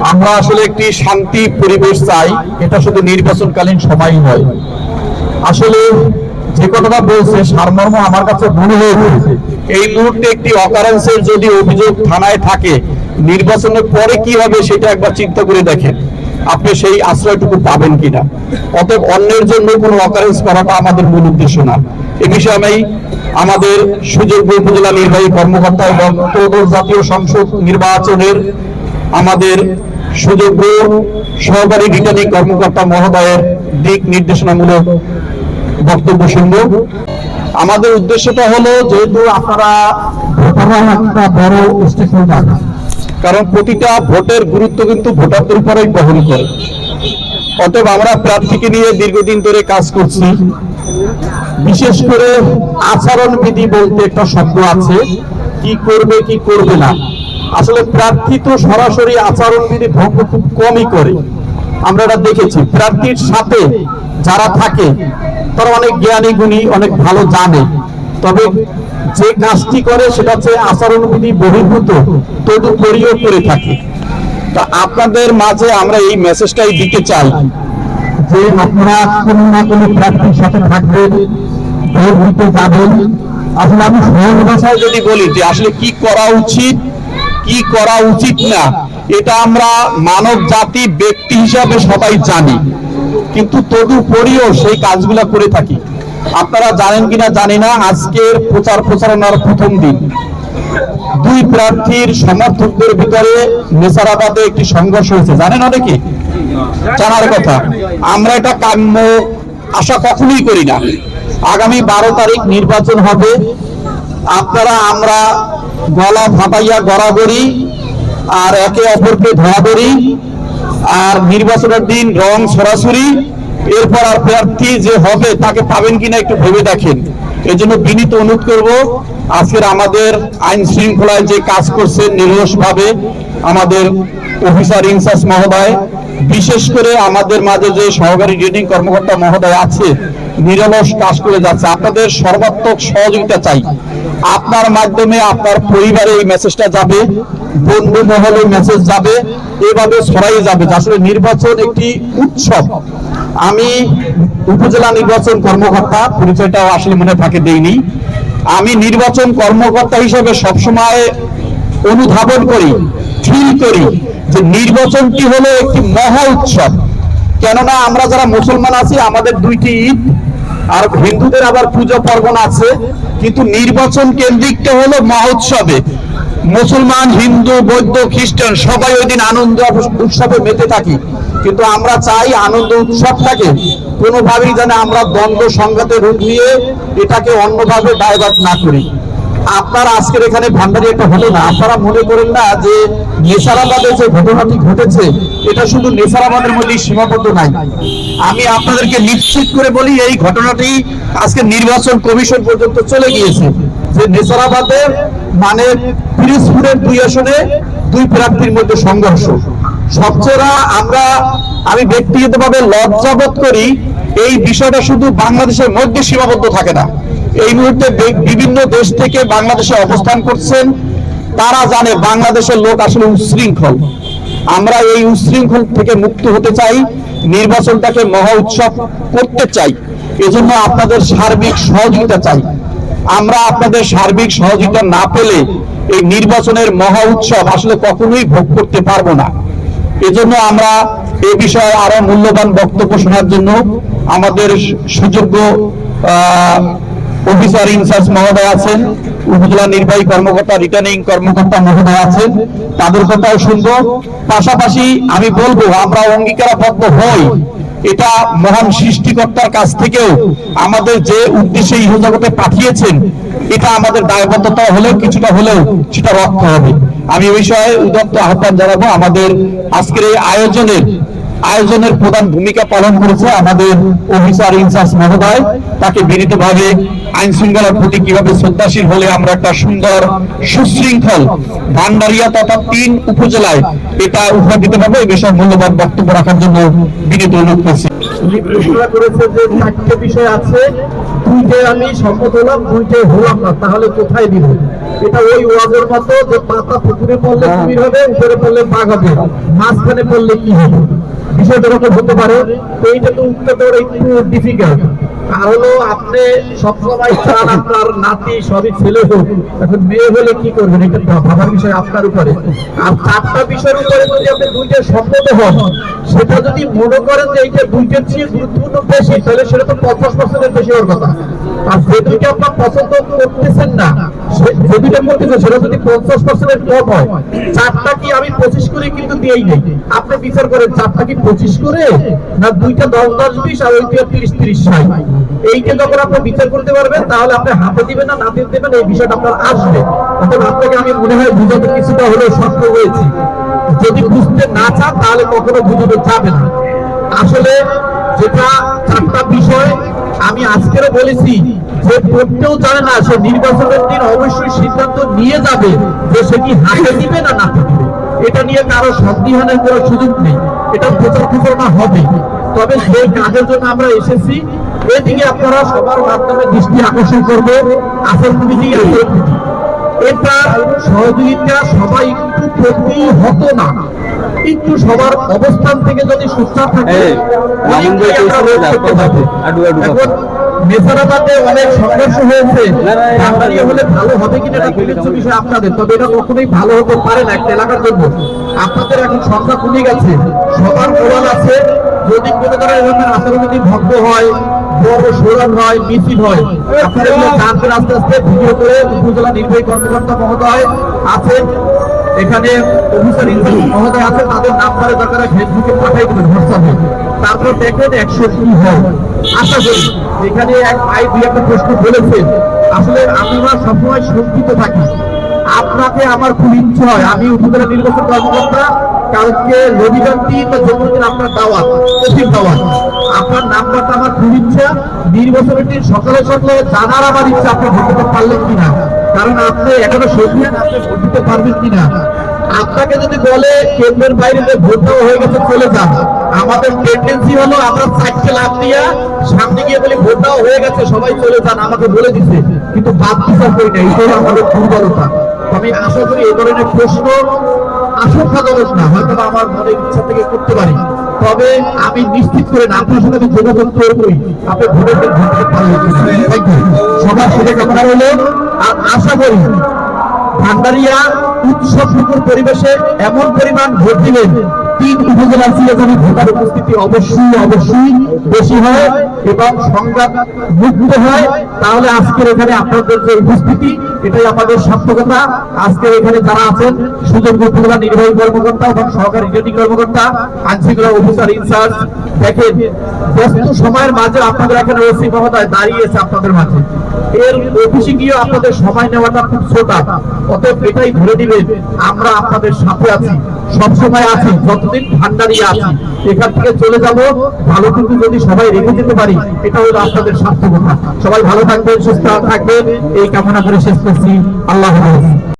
আমরা আসলে একটি শান্তি পরিবেশ চাই, এটা শুধু নির্বাচনকালীন সময় নয়। আসলে যে কথাটা বলছে সারমর্ম আমার কাছে মনে হয়েছে, এই মুহূর্তে একটি অকারেন্সের যদি অভিযোগ থানায় থাকে, নির্বাচনের পরে কি হবে সেটা একবার চিন্তা করে দেখেন, আপনি সেই আশ্রয়টুকু পাবেন কিনা। অতএব অন্যের জন্য কোনো অকারেন্স করাটা আমাদের মূল উদ্দেশ্য না। এ বিষয়ে আমি আমাদের সুযোগ্য উপজেলা নির্বাহী কর্মকর্তা এবং ত্রয়োদশ জাতীয় সংসদ নির্বাচনের আমাদের সুযোগ্য সহকারী রিটার্নিং কর্মকর্তা মহোদয়ের দিক নির্দেশনামূলক বক্তব্য শুনব। আমাদের উদ্দেশ্যটা হলো, যেহেতু আপনারা একটা বড় স্টেক হোল্ডার, কারণ প্রতিটা ভোটের গুরুত্ব কিন্তু ভোটারদের উপরেই বহন করে। অতএব আমরা প্রার্থীকে নিয়ে দীর্ঘদিন ধরে কাজ করছি। বিশেষ করে আচরণ বিধি বলতে একটা শব্দ আছে, কি করবে কি করবে না। আসলে প্রার্থী তো সরাসরি আচরণ বিধি ভঙ্গ খুব কমই করে, আমরা এটা দেখেছি। প্রার্থীর সাথে যারা থাকে তারা অনেক জ্ঞানী গুণী, অনেক ভালো জানে, তবে যে কাজটি করে সেটা হচ্ছে আচরণ বিধি বহির্ভূত, তদুপরিও করে থাকে। তা আপনাদের মাঝে আমরা এই মেসেজটাই দিতে চাই যে আপনারা কোনো না কোনো প্রার্থীর সাথে থাকবেন, ভোট দিতে যাবেন। আসলে আমি সহজ ভাষায় যদি বলি যে আসলে কি করা উচিত কি করা উচিত না, এটা আমরা মানব জাতি ব্যক্তি হিসাবে সবাই জানি, কিন্তু তদুপরিও সেই কাজগুলা করে থাকি। আপনারা জানেন কিনা জানি না, আজকের প্রচারণার প্রথম দিন দুই প্রার্থীর সমর্থকদের ভিতরে নেসারাবাদে একটি সংঘর্ষ হয়েছে, জানেন অনেকে? জানার কথা। আমরা এটা কাম্য আশা কখনোই করি না। আগামী 12 তারিখ নির্বাচন হবে, আপনারা আমরা গলা ফাটাইয়া গড়াগড়ি আর একে অপরকে ধরাধরি, আর নির্বাচনের দিন রং সরাসরি, এরপর আর প্রার্থী যে হবে তাকে পাবেন কিনা একটু ভেবে দেখেন। এই জন্য বিনীত অনুরোধ করব, আজকের আমাদের আইন শৃঙ্খলায় যে কাজ করছেন নিরলসভাবে আমাদের অফিসার ইনচার্জ মহোদয়, বিশেষ করে আমাদের মাঝে যে সহকারী রিটার্নিং কর্মকর্তা মহোদয় আছে, নিরলস কাজ করে যাচ্ছে। আপনাদের সর্বাত্মক সহযোগিতা চাই। আপনার মাধ্যমে আপনার পরিবারে এই মেসেজটা যাবে, বন্ধু মহলে মেসেজ যাবে, এভাবে ছড়াই যাবে। আসলে নির্বাচন একটি উৎসব। আমি উপজেলা নির্বাচন কর্মকর্তা, পরিচয়টাও আসলে মনে থাকে দেইনি। আমি নির্বাচন কর্মকর্তা হিসেবে সবসময় অনুধাবন করি, ফিল করি যে নির্বাচনটি হলো একটি মহা উৎসব। কেননা আমরা যারা মুসলমান আছি, আমাদের দুইটি ঈদ, আর হিন্দুদের আবার পূজা পার্বণ আছে, কিন্তু নির্বাচন কেন্দ্রিকটা হলো মহা উৎসবে। মুসলমান, হিন্দু, বৌদ্ধ, খ্রিস্টান সবাই ওই দিন আনন্দ উৎসবে মেতে থাকি, কিন্তু আমরা চাই আনন্দ উৎসবটাকে কোনোভাবেই যেন আমরা দ্বন্দ্ব সংঘাতে রূপ নিয়ে এটাকে অন্যভাবে ডাইভার্ট না করি। আপনার আজকের এখানে ভান্ডারি একটা ঘটনা, আপনারা মনে করেন না যে নেসারাবাদে যে ঘটনাটি ঘটেছে এটা শুধু নেসারাবাদের মধ্যেই সীমাবদ্ধ নাই। আমি আপনাদেরকে নিশ্চিত করে বলি, এই ঘটনাটি আজকে নির্বাচন কমিশন পর্যন্ত চলে গিয়েছে, যে নেসারাবাদের মানে পিরোজপুরের 2 আসনে 2 প্রার্থীর মধ্যে সংঘর্ষ। সবচেয়ে আমি ব্যক্তিগতভাবে লজ্জাবোধ করি, এই বিষয়টা শুধু বাংলাদেশের মধ্যে সীমাবদ্ধ থাকে না। এই মুহূর্তে বিভিন্ন দেশ থেকে বাংলাদেশে অবস্থান করছেন, তারা জানে বাংলাদেশের লোক আসলে উচ্ছৃঙ্খল। আমরা এই উচ্ছৃঙ্খল থেকে মুক্ত হতে চাই, নির্বাচনটাকে মহা উৎসব করতে চাই। এজন্য আপনাদের সার্বিক সহযোগিতা চাই। আমরা আপনাদের সার্বিক সহযোগিতা না পেলে এই নির্বাচনের মহা উৎসব আসলে কখনোই ভোগ করতে পারবো না। এজন্য আমরা এই বিষয়ে আরো মূল্যবান বক্তব্য শোনার জন্য আমাদের সুযোগ্য অফিসার ইনচার্জ মহোদয় আছেন, উপজেলা নির্বাহী কর্মকর্তা, রিটার্নিং কর্মকর্তা মহোদয় আছেন, তাদের কথাও শুনবো। পাশাপাশি আমি বলবো, আমরা অঙ্গীকারবদ্ধ হই, এটা মহান সৃষ্টিকর্তার কাছ থেকেও আমাদের যে উদ্দেশ্যে ইহজগতে পাঠিয়েছেন, এটা আমাদের দায়বদ্ধতা হলেও কিছুটা হলেও সেটা রক্ষা হবে। আমি এই বিষয়ে উদাত্ত আহ্বান জানাবো। আমাদের আজকের এই আয়োজনের প্রধান ভূমিকা পালন করেছে আমাদের অফিসার ইনচার্জ মহোদয়, তাকে বিনীতভাবে আইন শৃঙ্খলার প্রতি কিভাবে শ্রদ্ধাশীল হলে আমরা একটা সুন্দর সুশৃঙ্খল ভান্ডারিয়া তথা 3 উপজেলায় এটা উপহার দিতে পারবো, এই বিষয়ে মূল্যবান বক্তব্য রাখার জন্য বিনীত অনুরোধ করছি। করেছে যে 4টে বিষয় আছে, 2টে আমি সম্মত হলাম, 2টে হলাম না, তাহলে কোথায় দিব? এটা ওই ওয়াজের মতো যে পাতা পুকুরে পড়লে কুমির হবে, উপরে পড়লে বাঘ হবে, মাঝখানে পড়লে কি হবে, বিষয়টা এরকম হতে পারে। তো এইটা তো উত্তর দেওয়ার একটু ডিফিকাল্ট। আর হলো আপনি সবসময় চান আপনার নাতি সবই ছেলে হোক, এখন মেয়ে হলে কি করবেন, এটা ভাবার বিষয় আপনার উপরে। আর চারটা বিষয়ের উপরে যদি আপনি দুইটা সম্মত হন, সেটা যদি মনে করেন যে এইটা দুইটার চেয়ে গুরুত্বপূর্ণ বেশি, তাহলে সেটা তো 50% বেশি হওয়ার কথা। আর যে দুইটা আপনার পছন্দ করতেছেন না, যে দুইটা করতেছেন সেটা যদি 50% কম হয়, চারটা কি আমি 25 করে কিন্তু দিয়েই নেই। আপনি বিচার করেন চারটা কি 25 করে, না দুইটা 10-10-20 আর ওইটা 30-30-60। এইটা যখন আপনি বিচার করতে পারবেন, তাহলে আপনি হাতে দিবেন না নাতে দিবেন, এই বিষয়টা আপনার আসবে। তখন আপনাকে আমি মনে হয় বুঝাতে কিছুটা হলেও সক্ষম হয়েছি। যদি বুঝতে না চান তাহলে কখনো বুঝতে যাবে না। আসলে যেটা চারটা বিষয় আমি আজকেরও বলেছি, যে পড়তেও জানে না সে নির্বাচনের দিন অবশ্যই সিদ্ধান্ত নিয়ে যাবে যে সে কি হাতে দিবে না নাতে দিবে। এটা নিয়ে কারো সন্দেহানের কোনো সুযোগ নেই, এটা প্রচার প্রচারণা হবে। তবে সেই কাজের জন্য আমরা এসেছি, এদিকে আপনারা সবার মাধ্যমে দৃষ্টি আকর্ষণ করবে আসল কমিটি। এটা সহযোগিতা সবাই একটু প্রতিহত না, একটু সবার অবস্থান থেকে যদি সুস্থা থাকে, এখন নেসারাবাদে অনেক সংঘর্ষ হয়েছে, বাঙালিয়া হলে ভালো হবে কিনা এটা বিবেচ্য বিষয় আপনাদের। তবে এটা কখনোই ভালো হতে পারে না একটা এলাকার জন্য। আপনাদের এখন সংখ্যা কমে গেছে, সবার প্রমাণ আছে। যদি কোনো ধরনের আচরণ যদি ভঙ্গ হয়, বড় সৌরভ হয়, মিছিল হয়, আপনারা জানবেন আস্তে আস্তে ভিডিও করে। উপজেলা নির্বাহী কর্মকর্তা মহোদয় আছেন এখানে, অফিসার ইনচার্জ মহোদয় আছে, তাদের নাম্বারে দরকার ফেসবুকে পাঠাই দেবেন, হোয়াটসঅ্যাপে। তারপর দেখেন 100 কি হয়। আশা করি এখানে এক ভাই দুই একটা প্রশ্ন বলেছেন, আসলে আমরা সবসময় শঙ্কিত থাকি। আপনাকে আমার খুব ইচ্ছা হয়, আমি উপজেলা নির্বাচন কর্মকর্তা, কালকে রবিবার দিন বা জন্মদিন আপনার দাওয়াত, কঠিন দাওয়াত, আপনার নাম্বারটা আমার খুব ইচ্ছা। নির্বাচনের দিন সকালে সকালে জানার আমার ইচ্ছা আপনি ভোট দিতে পারলেন কিনা, কারণ আপনি এখনো সন্ধিয়ান, আপনি ভোট দিতে পারবেন কিনা। আপনাকে যদি বলে কেন্দ্রের বাইরে যে ভোট দেওয়া হয়ে গেছে চলে যান, আমাদের টেন্ডেন্সি হলো আমরা 4টে লাভ দিয়া সামনে গিয়ে বলি ভোট দেওয়া হয়ে গেছে সবাই চলে যান, আমাকে বলে দিছে, কিন্তু বাদ বিচার করি না। এই হলো আমাদের দুর্বলতা। আমি আশা করি এই ধরনের প্রশ্ন আশঙ্কাজনক না, হয়তো আমার মনের ইচ্ছা থেকে করতে পারি, তবে আমি নিশ্চিত করে না আপনার সাথে যোগাযোগ করবই, আপনি ভোটের দিন ভোট দিতে পারবেন। সবার সাথে কথা হলো। আর আশা করি ভান্ডারিয়া উৎসবমুখর পরিবেশে এমন পরিমাণ ভোট দিবেন, 3 উপজেলার সিলেজানি ভোটার উপস্থিতি অবশ্যই বেশি হয় এবং সংঘাত মুক্ত হয়। তাহলে আজকের এখানে আপনাদের যে উপস্থিতি, এটাই আমাদের সার্থকতা। আজকে এখানে যারা আছেন সুযোগ্য উপজেলা নির্বাহী কর্মকর্তা এবং সহকারী রিটার্নিং কর্মকর্তা, আইনশৃঙ্খলা অফিসার ইনচার্জ, দেখেন ব্যস্ত সময়ের মাঝে আপনাদের এখানে ওসি মহোদয় দাঁড়িয়েছে আপনাদের মাঝে। এর অফিসে গিয়ে আপনাদের সময় নেওয়াটা খুব ছোটা, অতএব এটাই ধরে দিবেন আমরা আপনাদের সাথে আছি, সবসময় আছি, যতদিন ভান্ডারিয়া আছি। এখান থেকে চলে যাব ভালোটুকু যদি সবাই রেখে যেতে পারি, এটা হলো আপনাদের সার্থকতা। সবাই ভালো থাকবেন, সুস্থ থাকবেন, এই কামনা করে শেষ করছি। আল্লাহ হাফেজ।